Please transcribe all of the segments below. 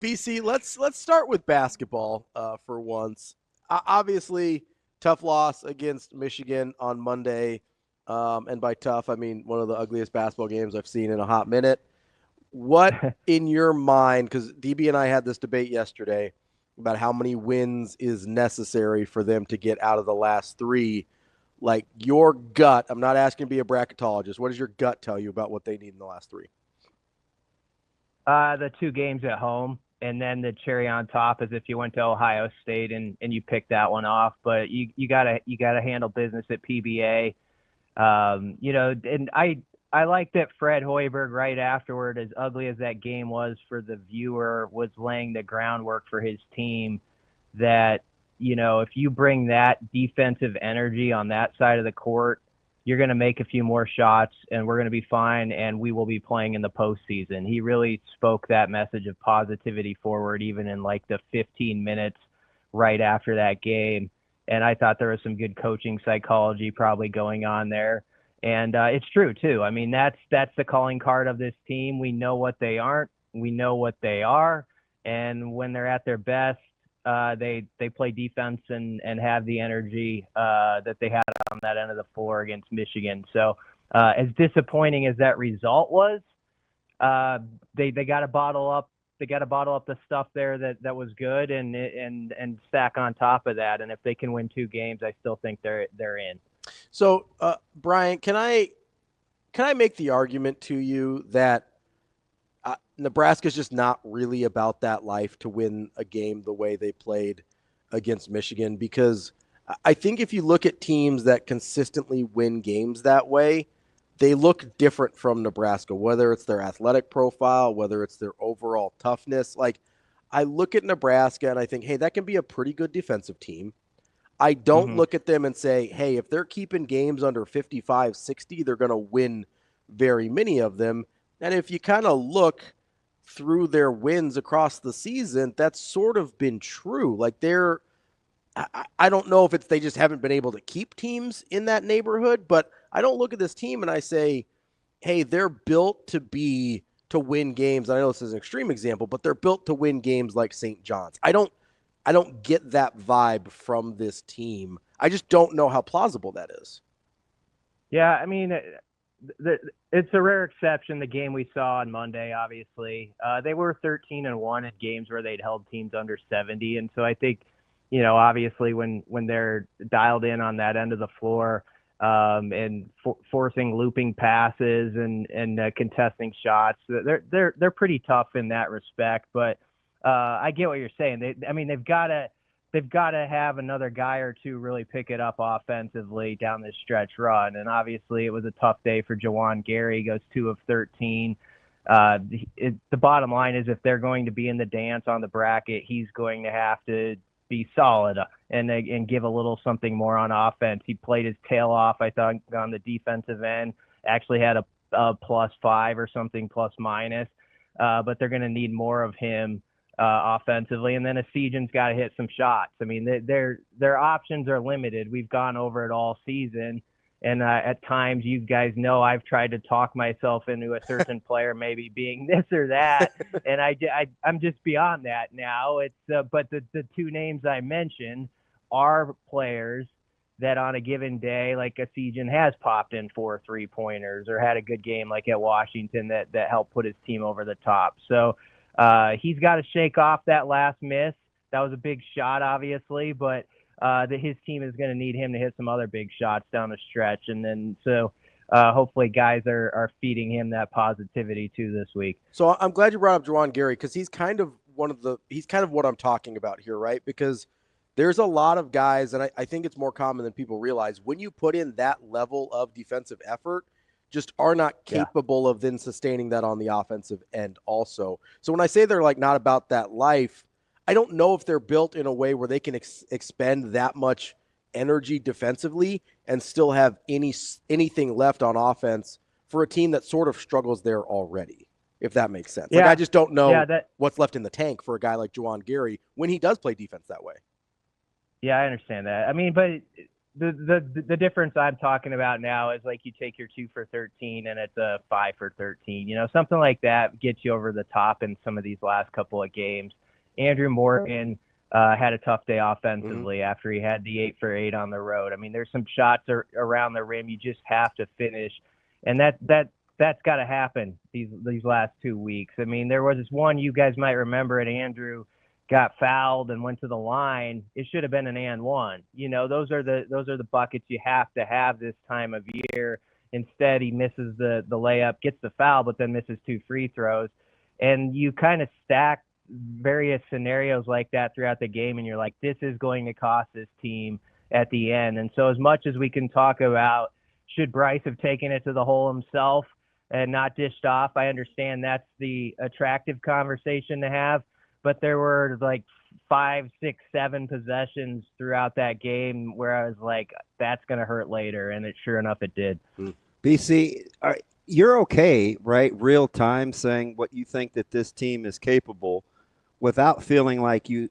BC, let's start with basketball for once. Obviously, tough loss against Michigan on Monday, and by tough, I mean one of the ugliest basketball games I've seen in a hot minute. What in your mind? Because DB and I had this debate yesterday about how many wins is necessary for them to get out of the last three. Like your gut, I'm not asking to be a bracketologist. What does your gut tell you about what they need in the last three? The two games at home, and then the cherry on top is if you went to Ohio State and you picked that one off. But you gotta handle business at PBA. And I like that Fred Hoiberg right afterward, as ugly as that game was for the viewer, was laying the groundwork for his team. That if you bring that defensive energy on that side of the court, you're going to make a few more shots and we're going to be fine and we will be playing in the postseason. He really spoke that message of positivity forward, even in like the 15 minutes right after that game. And I thought there was some good coaching psychology probably going on there. And it's true too. I mean, that's the calling card of this team. We know what they aren't. We know what they are. And when they're at their best, they play defense and have the energy that they had on that end of the floor against Michigan. So as disappointing as that result was, they got to bottle up. They got to bottle up the stuff there that was good and stack on top of that. And if they can win two games, I still think they're in. So, Brian, can I make the argument to you that Nebraska's just not really about that life to win a game the way they played against Michigan? Because I think if you look at teams that consistently win games that way, they look different from Nebraska, whether it's their athletic profile, whether it's their overall toughness. Like, I look at Nebraska and I think, hey, that can be a pretty good defensive team. I don't look at them and say, hey, if they're keeping games under 55, 60, they're going to win very many of them. And if you kind of look through their wins across the season, that's sort of been true. Like I don't know if it's they just haven't been able to keep teams in that neighborhood, but I don't look at this team and I say, hey, they're built to win games. I know this is an extreme example, but they're built to win games like St. John's. I don't get that vibe from this team. I just don't know how plausible that is. Yeah, I mean, it's a rare exception, the game we saw on Monday, obviously. They were 13-1 in games where they'd held teams under 70. And so I think, obviously when they're dialed in on that end of the floor and forcing looping passes and contesting shots, they're pretty tough in that respect. But I get what you're saying. They've got to have another guy or two really pick it up offensively down this stretch run. And obviously it was a tough day for Juwan Gary. He goes 2 of 13. The bottom line is if they're going to be in the dance on the bracket, he's going to have to be solid and give a little something more on offense. He played his tail off, I thought, on the defensive end. Actually had a +5 or something, plus minus. But they're going to need more of him offensively, and then Essegian's got to hit some shots. I mean, their options are limited. We've gone over it all season, and at times, you guys know, I've tried to talk myself into a certain player maybe being this or that, and I'm just beyond that now. But the two names I mentioned are players that on a given day, like Essegian has popped in 4 3-pointers or had a good game like at Washington that helped put his team over the top. So he's got to shake off that last miss. That was a big shot, obviously, but his team is going to need him to hit some other big shots down the stretch. And then so hopefully guys are feeding him that positivity too this week. So I'm glad you brought up Juwan Gary because he's kind of what I'm talking about here, right? Because there's a lot of guys, and I think it's more common than people realize, when you put in that level of defensive effort, just are not capable of then sustaining that on the offensive end also. So when I say they're like not about that life, I don't know if they're built in a way where they can expend that much energy defensively and still have anything left on offense for a team that sort of struggles there already, if that makes sense. Like I just don't know what's left in the tank for a guy like Juwan Gary when he does play defense that way. Yeah, I understand that. I mean, but the difference I'm talking about now is like you take your 2 for 13 and it's a 5 for 13. Something like that gets you over the top in some of these last couple of games. Andrew Morgan had a tough day offensively after he had the 8 for 8 on the road. I mean, there's some shots around the rim you just have to finish, and that's got to happen these last 2 weeks. I mean, there was this one you guys might remember it. Andrew got fouled and went to the line. It should have been an and one. Those are the buckets you have to have this time of year. Instead, he misses the layup, gets the foul, but then misses 2 free throws, and you kind of stack various scenarios like that throughout the game, and you're like, this is going to cost this team at the end. And so, as much as we can talk about should Bryce have taken it to the hole himself and not dished off, I understand that's the attractive conversation to have. But there were like 5, 6, 7 possessions throughout that game where I was like, that's going to hurt later. And sure enough, it did. BC, you're okay, right? Real time saying what you think that this team is capable without feeling like you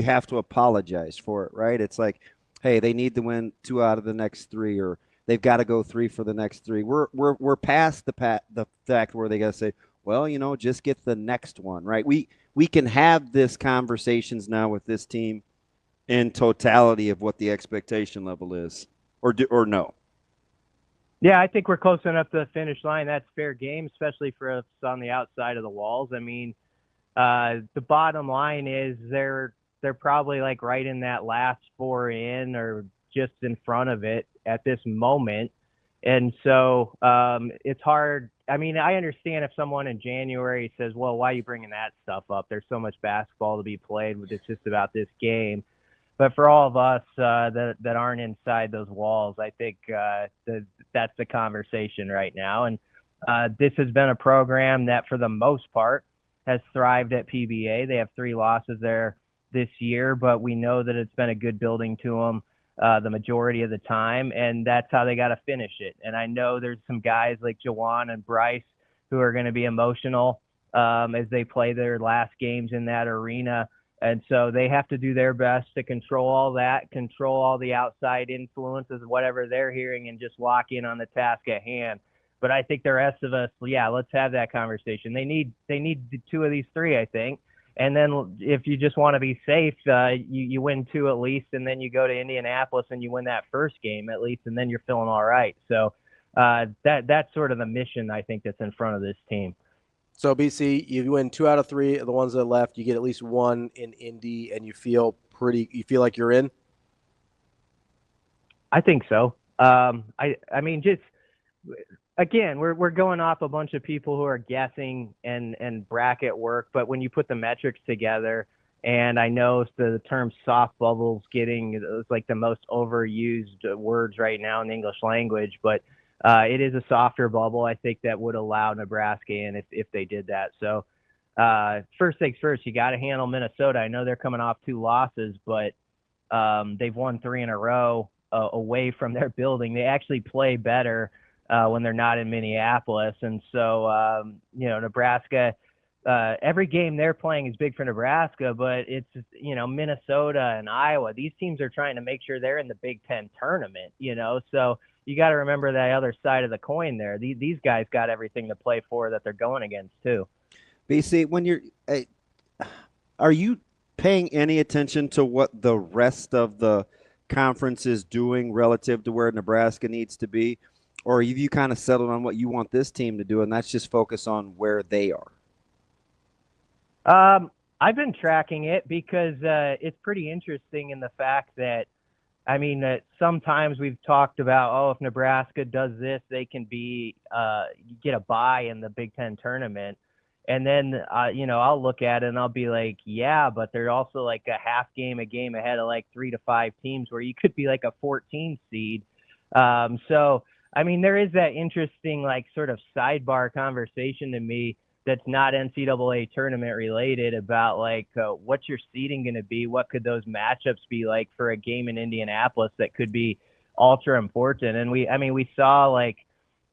have to apologize for it, right? It's like, hey, they need to win 2 out of the next 3, or they've got to go 3 for the next 3. We're past the fact where they got to say, well, just get the next one, right? We can have this conversations now with this team in totality of what the expectation level is, or no. Yeah, I think we're close enough to the finish line. That's fair game, especially for us on the outside of the walls. I mean, the bottom line is they're probably like right in that last 4 in or just in front of it at this moment. And so it's hard. I mean, I understand if someone in January says, well, why are you bringing that stuff up? There's so much basketball to be played. It's just about this game. But for all of us that aren't inside those walls, I think that's the conversation right now. And this has been a program that, for the most part, has thrived at PBA. They have 3 losses there this year, but we know that it's been a good building to them the majority of the time, and that's how they got to finish it. And I know there's some guys like Juwan and Bryce who are going to be emotional as they play their last games in that arena. And so they have to do their best to control all that, control all the outside influences, whatever they're hearing, and just lock in on the task at hand. But I think the rest of us, yeah, let's have that conversation. They need 2 of these 3, I think. And then if you just want to be safe, you win 2 at least, and then you go to Indianapolis and you win that first game at least, and then you're feeling all right. So that's sort of the mission, I think, that's in front of this team. So, BC, you win 2 out of 3 of the ones that are left. You get at least 1 in Indy, and you feel like you're in? I think so. I mean, just again, we're going off a bunch of people who are guessing and bracket work, but when you put the metrics together, and I know the term soft bubbles it's like the most overused words right now in the English language, but it is a softer bubble, I think, that would allow Nebraska in if they did that. So first things first, you got to handle Minnesota. I know they're coming off 2 losses, but they've won 3 in a row away from their building. They actually play better when they're not in Minneapolis. And so, Nebraska, every game they're playing is big for Nebraska, but it's, Minnesota and Iowa. These teams are trying to make sure they're in the Big Ten tournament, so you got to remember the other side of the coin there. These guys got everything to play for that they're going against too. BC, are you paying any attention to what the rest of the conference is doing relative to where Nebraska needs to be? Or have you kind of settled on what you want this team to do, and that's just focus on where they are? I've been tracking it because it's pretty interesting in the fact that, I mean, sometimes we've talked about, if Nebraska does this, they can get a bye in the Big Ten tournament. And then, I'll look at it and I'll be like, yeah, but they're also like a a game ahead of like 3 to 5 teams where you could be like a 14 seed. So, I mean, there is that interesting, like, sort of sidebar conversation to me that's not NCAA tournament related about, like, what's your seeding going to be? What could those matchups be like for a game in Indianapolis that could be ultra important? And we saw, like,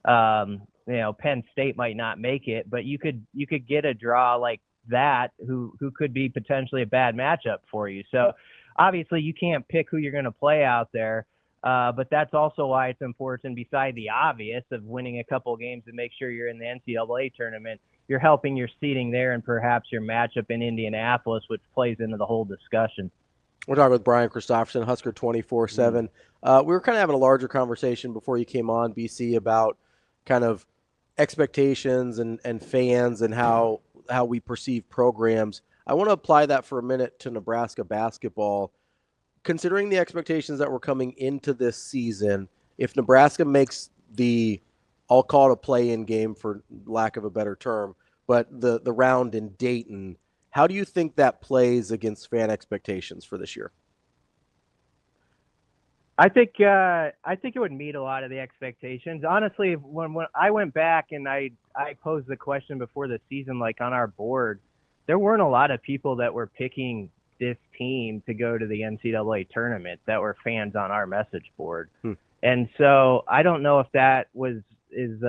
Penn State might not make it, but you could get a draw like that who could be potentially a bad matchup for you. So obviously you can't pick who you're going to play out there. But that's also why it's important, beside the obvious of winning a couple games to make sure you're in the NCAA tournament. You're helping your seeding there and perhaps your matchup in Indianapolis, which plays into the whole discussion. We're talking with Brian Christopherson, Husker247. We were kind of having a larger conversation before you came on, BC, about kind of expectations and fans and how we perceive programs. I want to apply that for a minute to Nebraska basketball. Considering the expectations that were coming into this season, if Nebraska makes the, I'll call it a play-in game for lack of a better term, but the round in Dayton, how do you think that plays against fan expectations for this year? I think it would meet a lot of the expectations. Honestly, when I went back and I posed the question before the season, like on our board, there weren't a lot of people that were picking this team to go to the NCAA tournament that were fans on our message board. And so I don't know if that is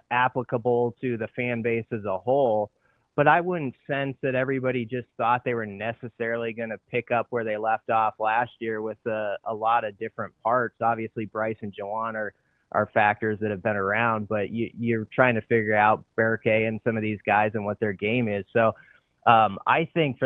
applicable to the fan base as a whole, but I wouldn't sense that everybody just thought they were necessarily going to pick up where they left off last year with a lot of different parts. Obviously, Bryce and Juwan are factors that have been around, but you're trying to figure out Berke and some of these guys and what their game is. So I think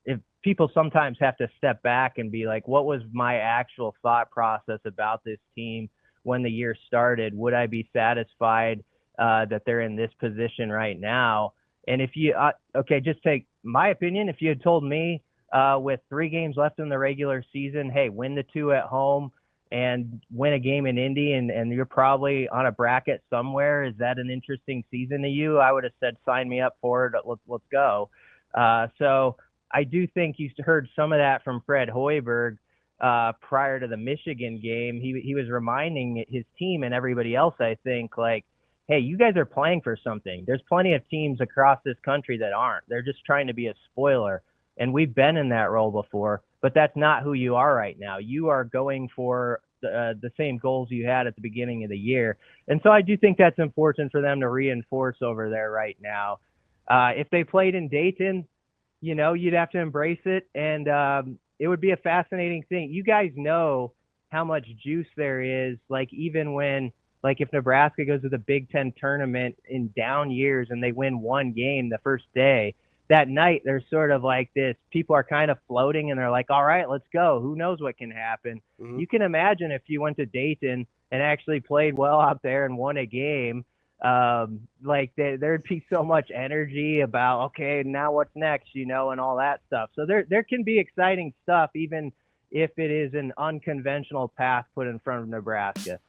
if people sometimes have to step back and be like, what was my actual thought process about this team when the year started? Would I be satisfied that they're in this position right now? And if you, just take my opinion. If you had told me with 3 games left in the regular season, hey, win the 2 at home and win a game in Indy, and you're probably on a bracket somewhere, is that an interesting season to you? I would have said, sign me up for it. Let's go. So I do think you heard some of that from Fred Hoiberg prior to the Michigan game. He was reminding his team and everybody else, I think, like, hey, you guys are playing for something. There's plenty of teams across this country that aren't. They're just trying to be a spoiler. And we've been in that role before, but that's not who you are right now. You are going for the same goals you had at the beginning of the year. And so I do think that's important for them to reinforce over there right now. If they played in Dayton, you'd have to embrace it. And it would be a fascinating thing. You guys know how much juice there is, like even when, like if Nebraska goes to the Big Ten tournament in down years and they win 1 game the first day, that night there's sort of like this, people are kind of floating and they're like, all right, let's go. Who knows what can happen? Mm-hmm. You can imagine if you went to Dayton and actually played well out there and won a game, there'd be so much energy about, okay, now what's next, and all that stuff. So there can be exciting stuff, even if it is an unconventional path put in front of Nebraska.